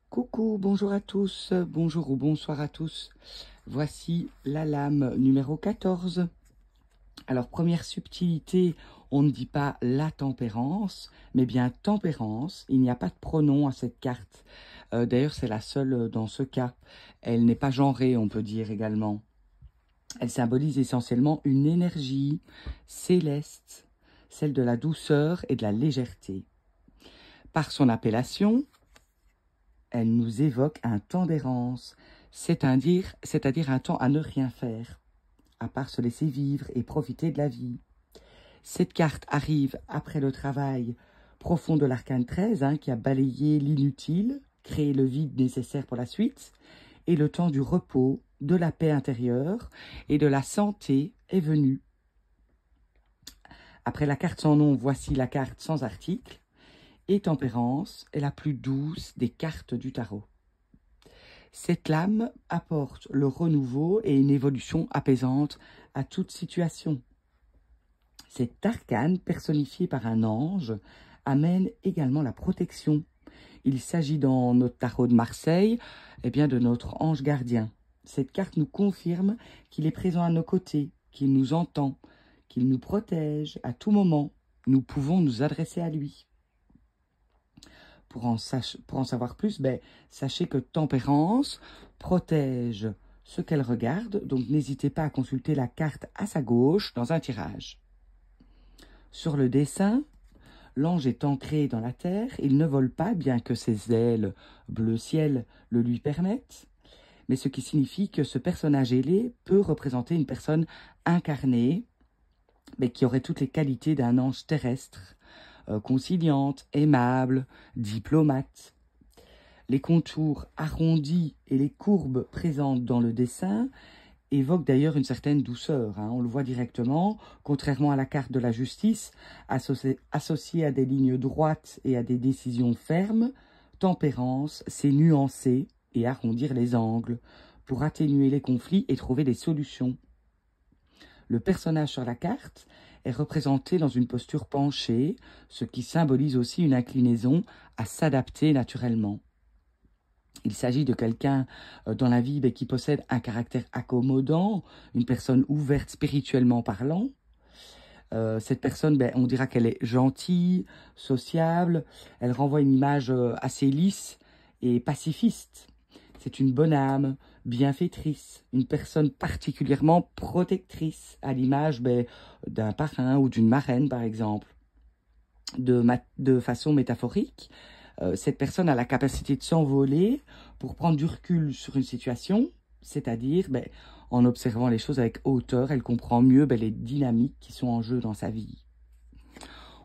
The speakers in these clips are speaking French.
Coucou, bonjour à tous, bonjour ou bonsoir à tous. Voici la lame numéro 14. Alors, première subtilité, on ne dit pas la tempérance, mais bien tempérance. Il n'y a pas de pronom à cette carte. D'ailleurs, c'est la seule dans ce cas. Elle n'est pas genrée, on peut dire également. Elle symbolise essentiellement une énergie céleste, celle de la douceur et de la légèreté. Par son appellation, elle nous évoque un temps d'errance, c'est-à-dire un temps à ne rien faire, à part se laisser vivre et profiter de la vie. Cette carte arrive après le travail profond de l'arcane 13, qui a balayé l'inutile, créé le vide nécessaire pour la suite, et le temps du repos, de la paix intérieure et de la santé est venu. Après la carte sans nom, voici la carte sans article, et tempérance est la plus douce des cartes du tarot. Cette lame apporte le renouveau et une évolution apaisante à toute situation. Cet arcane, personnifié par un ange, amène également la protection. Il s'agit dans notre tarot de Marseille de notre ange gardien. Cette carte nous confirme qu'il est présent à nos côtés, qu'il nous entend, qu'il nous protège à tout moment. Nous pouvons nous adresser à lui. Pour en savoir plus, sachez que Tempérance protège ce qu'elle regarde, donc n'hésitez pas à consulter la carte à sa gauche dans un tirage. Sur le dessin, l'ange est ancré dans la terre, il ne vole pas, bien que ses ailes bleu ciel le lui permettent, mais ce qui signifie que ce personnage ailé peut représenter une personne incarnée, mais qui aurait toutes les qualités d'un ange terrestre, conciliante, aimable, diplomate. Les contours arrondis et les courbes présentes dans le dessin évoquent d'ailleurs une certaine douceur. On le voit directement, contrairement à la carte de la justice, associée à des lignes droites et à des décisions fermes. Tempérance, c'est nuancer et arrondir les angles pour atténuer les conflits et trouver des solutions. Le personnage sur la carte est représenté dans une posture penchée, ce qui symbolise aussi une inclinaison à s'adapter naturellement. Il s'agit de quelqu'un dans la vie qui possède un caractère accommodant, une personne ouverte spirituellement parlant. Cette personne, on dira qu'elle est gentille, sociable, elle renvoie une image assez lisse et pacifiste. C'est une bonne âme, bienfaitrice, une personne particulièrement protectrice, à l'image d'un parrain ou d'une marraine, par exemple. De façon métaphorique, cette personne a la capacité de s'envoler pour prendre du recul sur une situation, c'est-à-dire en observant les choses avec hauteur, elle comprend mieux les dynamiques qui sont en jeu dans sa vie.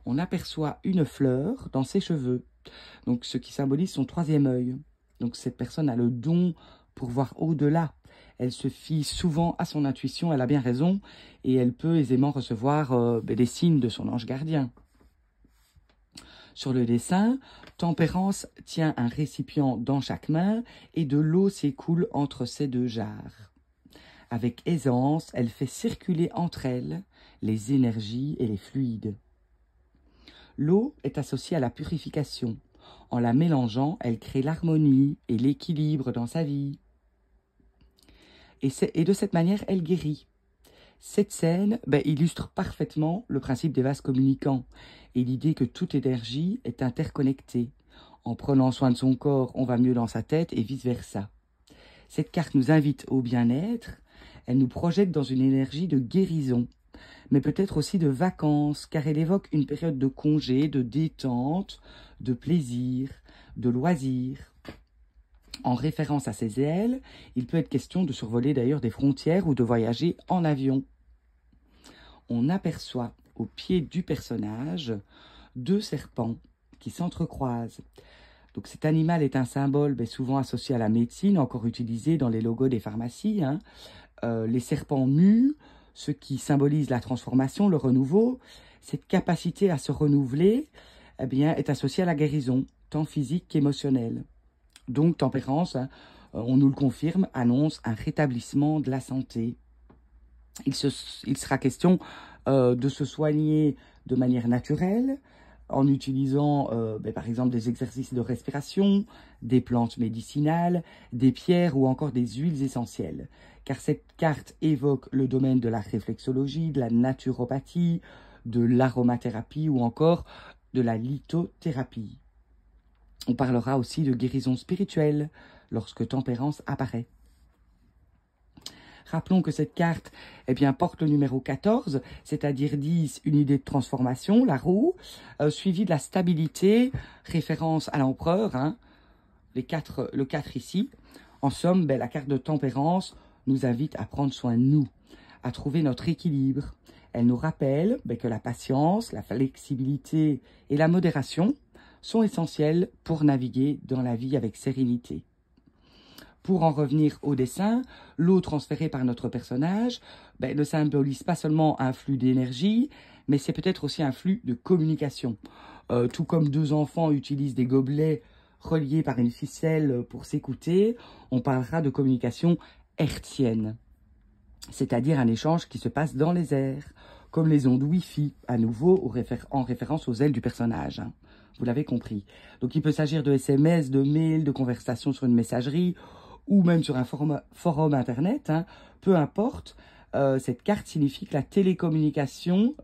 On aperçoit une fleur dans ses cheveux, donc ce qui symbolise son troisième œil. Donc cette personne a le don pour voir au-delà. Elle se fie souvent à son intuition, elle a bien raison, et elle peut aisément recevoir des signes de son ange gardien. Sur le dessin, Tempérance tient un récipient dans chaque main et de l'eau s'écoule entre ces deux jarres. Avec aisance, elle fait circuler entre elles les énergies et les fluides. L'eau est associée à la purification. En la mélangeant, elle crée l'harmonie et l'équilibre dans sa vie. Et de cette manière, elle guérit. Cette scène illustre parfaitement le principe des vases communicants et l'idée que toute énergie est interconnectée. En prenant soin de son corps, on va mieux dans sa tête et vice-versa. Cette carte nous invite au bien-être, elle nous projette dans une énergie de guérison, mais peut-être aussi de vacances, car elle évoque une période de congé, de détente, de plaisir, de loisir. En référence à ses ailes, il peut être question de survoler d'ailleurs des frontières ou de voyager en avion. On aperçoit au pied du personnage 2 serpents qui s'entrecroisent. Donc cet animal est un symbole souvent associé à la médecine, encore utilisé dans les logos des pharmacies. Les serpents muent, ce qui symbolise la transformation, le renouveau. Cette capacité à se renouveler est associée à la guérison, tant physique qu'émotionnelle. Donc Tempérance, on nous le confirme, annonce un rétablissement de la santé. Il sera question de se soigner de manière naturelle, en utilisant par exemple des exercices de respiration, des plantes médicinales, des pierres ou encore des huiles essentielles. Car cette carte évoque le domaine de la réflexologie, de la naturopathie, de l'aromathérapie ou encore de la lithothérapie. On parlera aussi de guérison spirituelle lorsque tempérance apparaît. Rappelons que cette carte porte le numéro 14, c'est-à-dire 10, une idée de transformation, la roue, suivie de la stabilité, référence à l'empereur, hein, le 4 ici. En somme, la carte de tempérance nous invite à prendre soin de nous, à trouver notre équilibre. Elle nous rappelle que la patience, la flexibilité et la modération sont essentielles pour naviguer dans la vie avec sérénité. Pour en revenir au dessin, l'eau transférée par notre personnage ne symbolise pas seulement un flux d'énergie, mais c'est peut-être aussi un flux de communication. Tout comme deux enfants utilisent des gobelets reliés par une ficelle pour s'écouter, on parlera de communication hertzienne, c'est-à-dire un échange qui se passe dans les airs, comme les ondes Wi-Fi, à nouveau en référence aux ailes du personnage. Hein. Vous l'avez compris. Donc il peut s'agir de SMS, de mails, de conversations sur une messagerie, ou même sur un forum internet, hein, peu importe, cette carte signifie que la télécommunication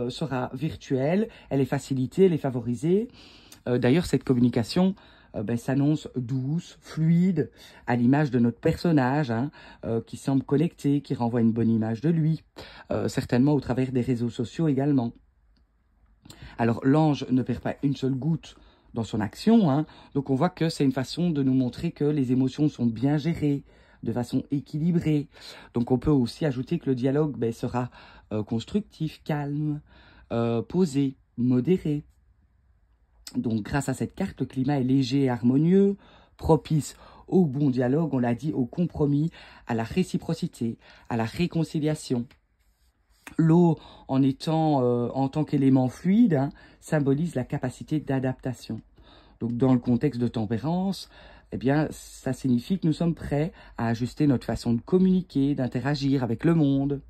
sera virtuelle, elle est facilitée, elle est favorisée. D'ailleurs, cette communication s'annonce douce, fluide, à l'image de notre personnage, hein, qui semble connecté, qui renvoie une bonne image de lui, certainement au travers des réseaux sociaux également. Alors, l'ange ne perd pas une seule goutte dans son action, hein. Donc on voit que c'est une façon de nous montrer que les émotions sont bien gérées, de façon équilibrée. Donc on peut aussi ajouter que le dialogue sera constructif, calme, posé, modéré. Donc grâce à cette carte, le climat est léger et harmonieux, propice au bon dialogue, on l'a dit, au compromis, à la réciprocité, à la réconciliation. L'eau, en tant qu'élément fluide, hein, symbolise la capacité d'adaptation. Donc, dans le contexte de tempérance, ça signifie que nous sommes prêts à ajuster notre façon de communiquer, d'interagir avec le monde.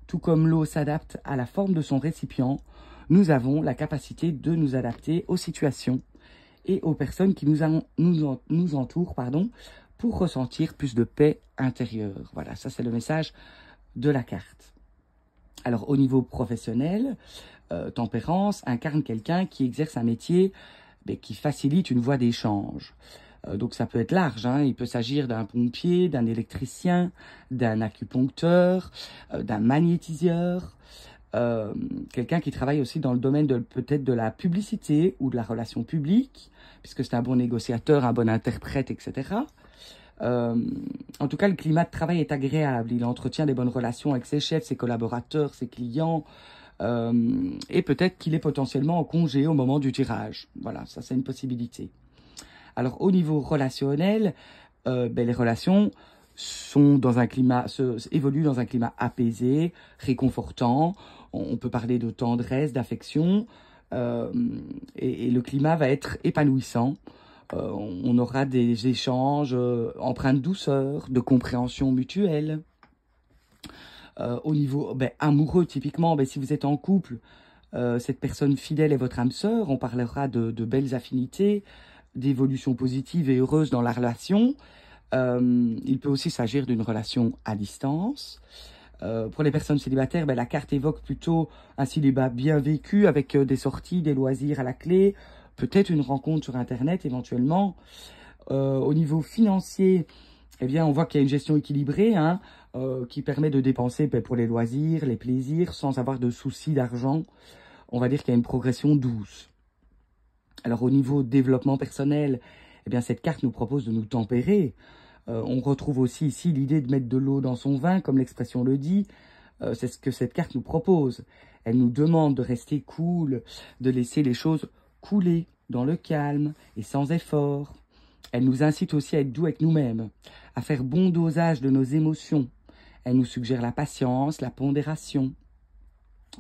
Tout comme l'eau s'adapte à la forme de son récipient, nous avons la capacité de nous adapter aux situations et aux personnes qui nous entourent, pour ressentir plus de paix intérieure. Voilà, ça c'est le message de la carte. Alors, au niveau professionnel, tempérance incarne quelqu'un qui exerce un métier qui facilite une voie d'échange. Donc, ça peut être large, hein. Il peut s'agir d'un pompier, d'un électricien, d'un acupuncteur, d'un magnétiseur, quelqu'un qui travaille aussi dans le domaine peut-être de la publicité ou de la relation publique, puisque c'est un bon négociateur, un bon interprète, etc. En tout cas, le climat de travail est agréable. Il entretient des bonnes relations avec ses chefs, ses collaborateurs, ses clients. Et peut-être qu'il est potentiellement en congé au moment du tirage. Voilà, ça c'est une possibilité. Alors, au niveau relationnel, les relations évoluent dans un climat apaisé, réconfortant. On peut parler de tendresse, d'affection. Et le climat va être épanouissant. On aura des échanges empreints de douceur, de compréhension mutuelle. Au niveau amoureux, typiquement, si vous êtes en couple, cette personne fidèle est votre âme sœur. On parlera de belles affinités, d'évolution positive et heureuse dans la relation. Il peut aussi s'agir d'une relation à distance. Pour les personnes célibataires, la carte évoque plutôt un célibat bien vécu avec des sorties, des loisirs à la clé, peut-être une rencontre sur Internet éventuellement. Au niveau financier, on voit qu'il y a une gestion équilibrée, hein, qui permet de dépenser pour les loisirs, les plaisirs, sans avoir de soucis d'argent. On va dire qu'il y a une progression douce. Alors au niveau développement personnel, cette carte nous propose de nous tempérer. On retrouve aussi ici l'idée de mettre de l'eau dans son vin, comme l'expression le dit. C'est ce que cette carte nous propose. Elle nous demande de rester cool, de laisser les choses couler dans le calme et sans effort. Elle nous incite aussi à être doux avec nous-mêmes, à faire bon dosage de nos émotions. Elle nous suggère la patience, la pondération.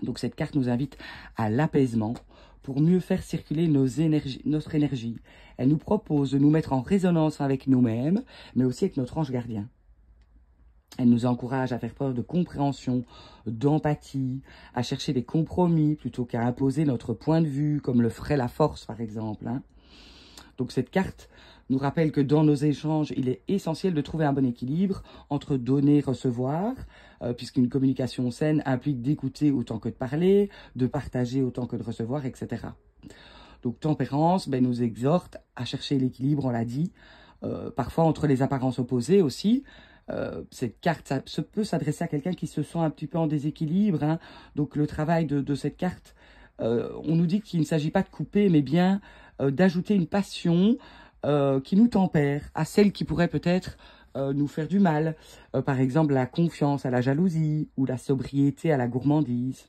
Donc cette carte nous invite à l'apaisement pour mieux faire circuler notre énergie. Elle nous propose de nous mettre en résonance avec nous-mêmes, mais aussi avec notre ange gardien. Elle nous encourage à faire preuve de compréhension, d'empathie, à chercher des compromis plutôt qu'à imposer notre point de vue, comme le ferait la force, par exemple. Hein. Donc cette carte nous rappelle que dans nos échanges, il est essentiel de trouver un bon équilibre entre donner et recevoir, puisqu'une communication saine implique d'écouter autant que de parler, de partager autant que de recevoir, etc. Donc tempérance nous exhorte à chercher l'équilibre, on l'a dit, parfois entre les apparences opposées aussi. Cette carte ça peut s'adresser à quelqu'un qui se sent un petit peu en déséquilibre. Hein. Donc le travail de cette carte, on nous dit qu'il ne s'agit pas de couper, mais bien d'ajouter une passion qui nous tempère à celle qui pourrait peut-être nous faire du mal. Par exemple, la confiance à la jalousie ou la sobriété à la gourmandise.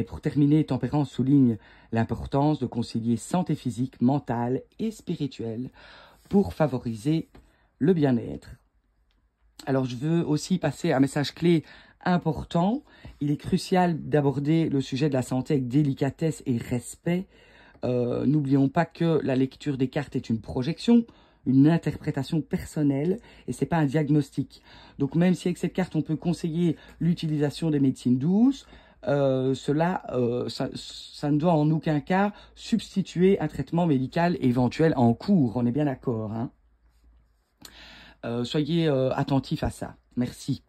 Pour terminer, Tempérance souligne l'importance de concilier santé physique, mentale et spirituelle pour favoriser le bien-être. Alors, je veux aussi passer un message clé important. Il est crucial d'aborder le sujet de la santé avec délicatesse et respect. N'oublions pas que la lecture des cartes est une projection, une interprétation personnelle et c'est pas un diagnostic. Donc, même si avec cette carte, on peut conseiller l'utilisation des médecines douces, ça ne doit en aucun cas substituer un traitement médical éventuel en cours. On est bien d'accord, hein? Soyez attentifs à ça. Merci.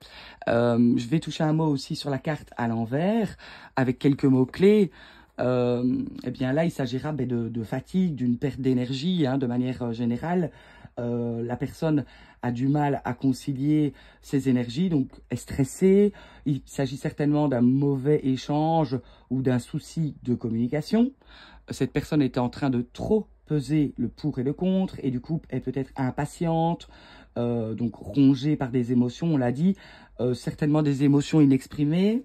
Je vais toucher un mot aussi sur la carte à l'envers, avec quelques mots-clés. Eh bien là, il s'agira de fatigue, d'une perte d'énergie, hein, de manière générale. La personne a du mal à concilier ses énergies, donc est stressée. Il s'agit certainement d'un mauvais échange ou d'un souci de communication. Cette personne est en train de trop peser le pour et le contre, et du coup, est peut-être impatiente, donc rongée par des émotions, on l'a dit, certainement des émotions inexprimées.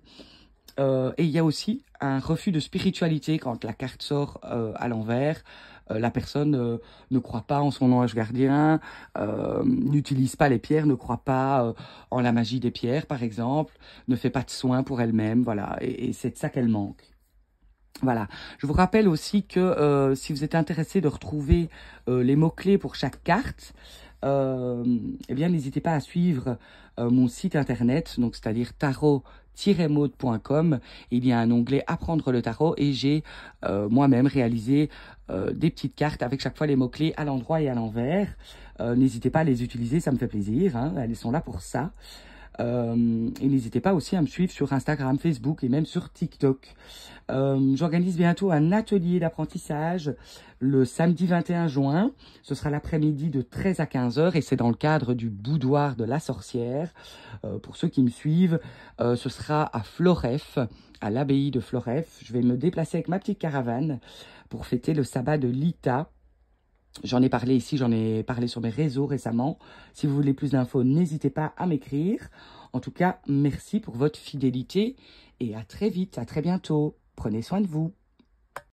Et il y a aussi un refus de spiritualité quand la carte sort à l'envers. La personne ne croit pas en son ange gardien, n'utilise pas les pierres, ne croit pas en la magie des pierres, par exemple, ne fait pas de soins pour elle-même, voilà, et c'est de ça qu'elle manque. Voilà, je vous rappelle aussi que si vous êtes intéressé de retrouver les mots-clés pour chaque carte, eh bien n'hésitez pas à suivre mon site internet, donc c'est-à-dire tarot-mode.com. Il y a un onglet apprendre le tarot et j'ai moi-même réalisé des petites cartes avec chaque fois les mots-clés à l'endroit et à l'envers. N'hésitez pas à les utiliser, ça me fait plaisir, hein, elles sont là pour ça. Et n'hésitez pas aussi à me suivre sur Instagram, Facebook et même sur TikTok. J'organise bientôt un atelier d'apprentissage le samedi 21 juin. Ce sera l'après-midi de 13 à 15 h et c'est dans le cadre du boudoir de la sorcière. Pour ceux qui me suivent, ce sera à Floreffe, à l'abbaye de Floreffe. Je vais me déplacer avec ma petite caravane pour fêter le sabbat de Lita. J'en ai parlé ici, j'en ai parlé sur mes réseaux récemment. Si vous voulez plus d'infos, n'hésitez pas à m'écrire. En tout cas, merci pour votre fidélité et à très vite, à très bientôt. Prenez soin de vous.